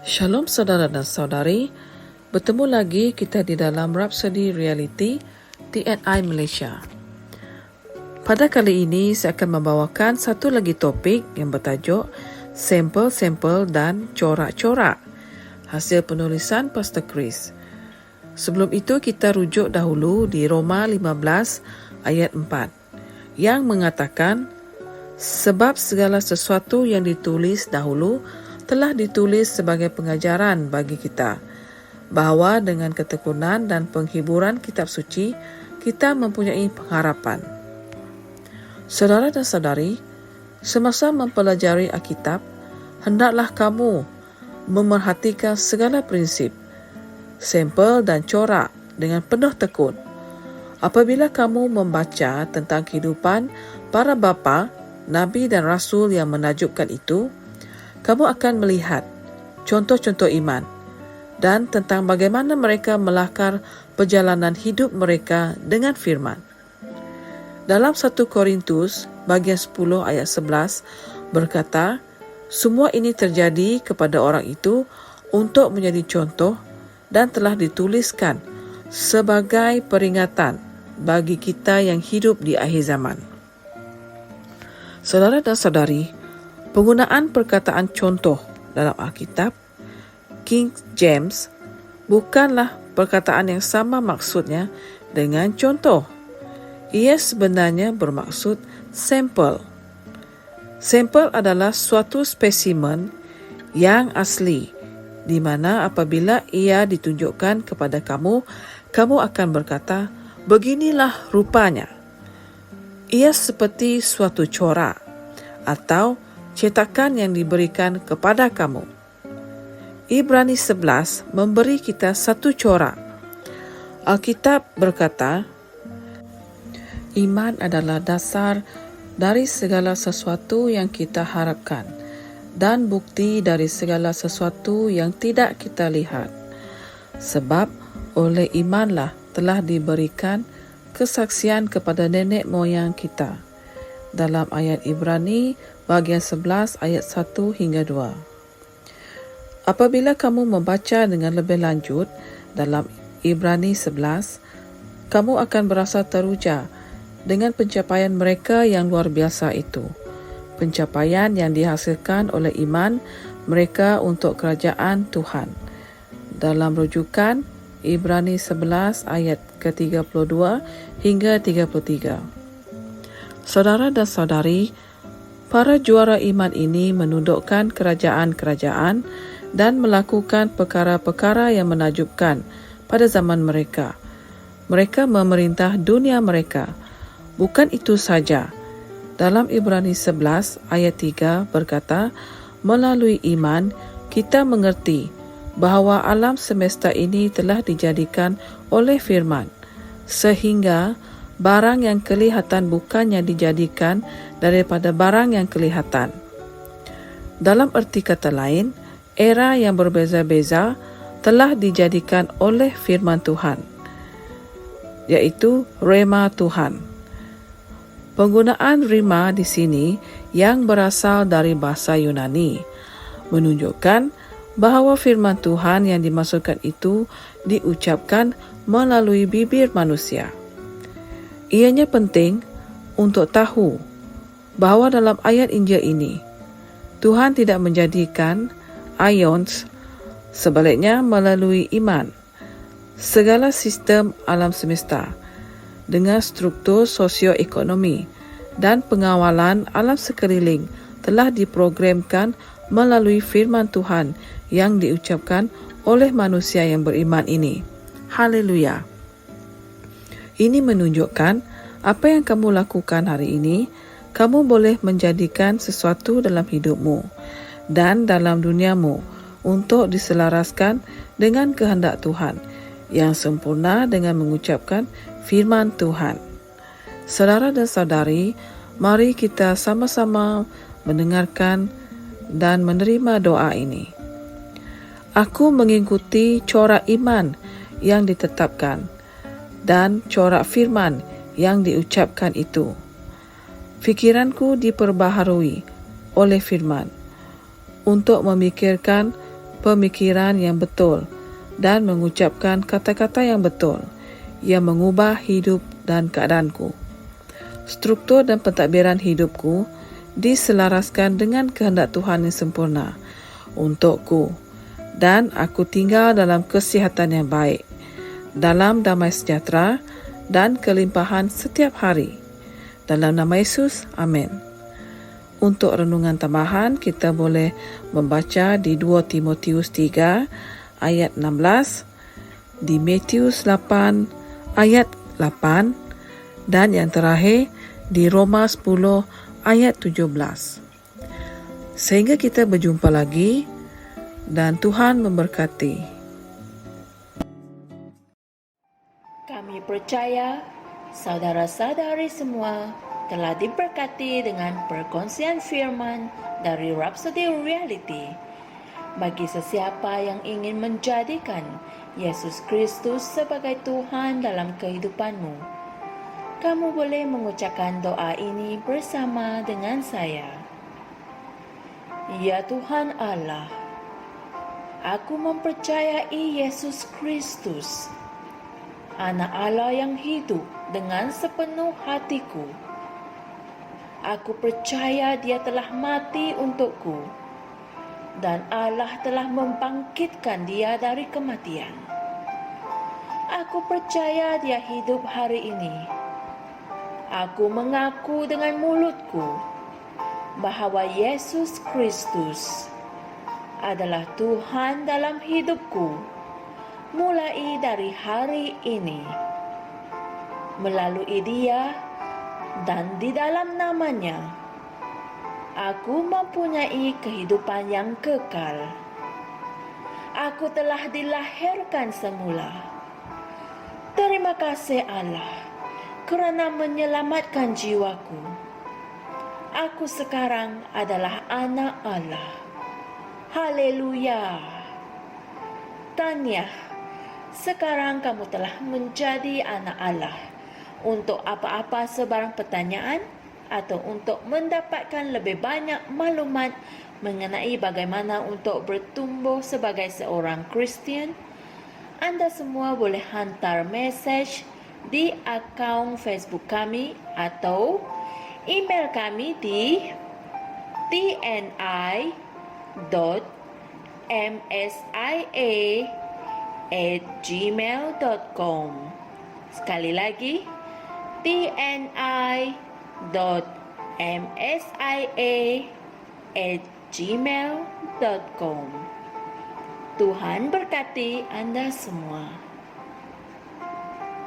Shalom saudara dan saudari, bertemu lagi kita di dalam Rhapsody Reality TNI Malaysia. Pada kali ini saya akan membawakan satu lagi topik yang bertajuk Sampel-sampel dan corak-corak, hasil penulisan Pastor Chris. Sebelum itu kita rujuk dahulu di Roma 15 ayat 4 yang mengatakan, sebab segala sesuatu yang ditulis dahulu telah ditulis sebagai pengajaran bagi kita, bahawa dengan ketekunan dan penghiburan kitab suci, kita mempunyai pengharapan. Saudara dan saudari, semasa mempelajari Alkitab, hendaklah kamu memerhatikan segala prinsip, sampel dan corak dengan penuh tekun. Apabila kamu membaca tentang kehidupan para bapa, nabi dan rasul yang menakjubkan itu, kamu akan melihat contoh-contoh iman dan tentang bagaimana mereka melakar perjalanan hidup mereka dengan firman. Dalam 1 Korintus bagian 10 ayat 11 berkata, semua ini terjadi kepada orang itu untuk menjadi contoh dan telah dituliskan sebagai peringatan bagi kita yang hidup di akhir zaman. Saudara dan saudari, penggunaan perkataan contoh dalam Alkitab, King James, bukanlah perkataan yang sama maksudnya dengan contoh. Ia sebenarnya bermaksud sampel. Sampel adalah suatu spesimen yang asli, di mana apabila ia ditunjukkan kepada kamu, kamu akan berkata, beginilah rupanya. Ia seperti suatu corak atau cetakan yang diberikan kepada kamu. Ibrani 11 memberi kita satu corak. Alkitab berkata, iman adalah dasar dari segala sesuatu yang kita harapkan dan bukti dari segala sesuatu yang tidak kita lihat. Sebab oleh imanlah telah diberikan kesaksian kepada nenek moyang kita. Dalam ayat Ibrani bagian 11 ayat 1 hingga 2. Apabila kamu membaca dengan lebih lanjut dalam Ibrani 11, kamu akan berasa teruja dengan pencapaian mereka yang luar biasa itu. Pencapaian yang dihasilkan oleh iman mereka untuk kerajaan Tuhan. Dalam rujukan Ibrani 11 ayat ke-32 hingga 33. Saudara dan saudari, para juara iman ini menundukkan kerajaan-kerajaan dan melakukan perkara-perkara yang menakjubkan pada zaman mereka. Mereka memerintah dunia mereka. Bukan itu saja. Dalam Ibrani 11 ayat 3 berkata, melalui iman kita mengerti bahawa alam semesta ini telah dijadikan oleh firman, sehingga barang yang kelihatan bukannya dijadikan daripada barang yang kelihatan. Dalam erti kata lain, era yang berbeza-beza telah dijadikan oleh firman Tuhan, iaitu Rema Tuhan. Penggunaan Rema di sini yang berasal dari bahasa Yunani menunjukkan bahawa firman Tuhan yang dimaksudkan itu diucapkan melalui bibir manusia. Ianya penting untuk tahu bahawa dalam ayat Injil ini, Tuhan tidak menjadikan ions, sebaliknya melalui iman. Segala sistem alam semesta dengan struktur sosioekonomi dan pengawalan alam sekeliling telah diprogramkan melalui firman Tuhan yang diucapkan oleh manusia yang beriman ini. Haleluya! Ini menunjukkan apa yang kamu lakukan hari ini, kamu boleh menjadikan sesuatu dalam hidupmu dan dalam duniamu untuk diselaraskan dengan kehendak Tuhan yang sempurna dengan mengucapkan firman Tuhan. Saudara dan saudari, mari kita sama-sama mendengarkan dan menerima doa ini. Aku mengikuti corak iman yang ditetapkan dan corak firman yang diucapkan itu. Fikiranku diperbaharui oleh firman untuk memikirkan pemikiran yang betul, dan mengucapkan kata-kata yang betul yang mengubah hidup dan keadaanku. Struktur dan pentadbiran hidupku diselaraskan dengan kehendak Tuhan yang sempurna untukku, dan aku tinggal dalam kesihatan yang baik, dalam damai sejahtera dan kelimpahan setiap hari. Dalam nama Yesus, amin. Untuk renungan tambahan, kita boleh membaca di 2 Timotius 3 ayat 16, di Matius 8 ayat 8, dan yang terakhir di Roma 10 ayat 17. Sehingga kita berjumpa lagi, dan Tuhan memberkati. Kami percaya saudara-saudari semua telah diberkati dengan perkongsian firman dari Rhapsody Reality. Bagi sesiapa yang ingin menjadikan Yesus Kristus sebagai Tuhan dalam kehidupanmu, kamu boleh mengucapkan doa ini bersama dengan saya. Ya Tuhan Allah, aku mempercayai Yesus Kristus, Anak Allah yang hidup dengan sepenuh hatiku. Aku percaya Dia telah mati untukku, dan Allah telah membangkitkan Dia dari kematian. Aku percaya Dia hidup hari ini. Aku mengaku dengan mulutku bahwa Yesus Kristus adalah Tuhan dalam hidupku mulai dari hari ini. Melalui Dia dan di dalam nama-Nya, aku mempunyai kehidupan yang kekal. Aku telah dilahirkan semula. Terima kasih Allah kerana menyelamatkan jiwaku. Aku sekarang adalah anak Allah. Haleluya. Tahniah, sekarang kamu telah menjadi anak Allah. Untuk apa-apa sebarang pertanyaan atau untuk mendapatkan lebih banyak maklumat mengenai bagaimana untuk bertumbuh sebagai seorang Kristian, anda semua boleh hantar mesej di akaun Facebook kami atau email kami di tni.msia@gmail.com. Sekali lagi, tni.msia@gmail.com. Tuhan berkati Anda semua.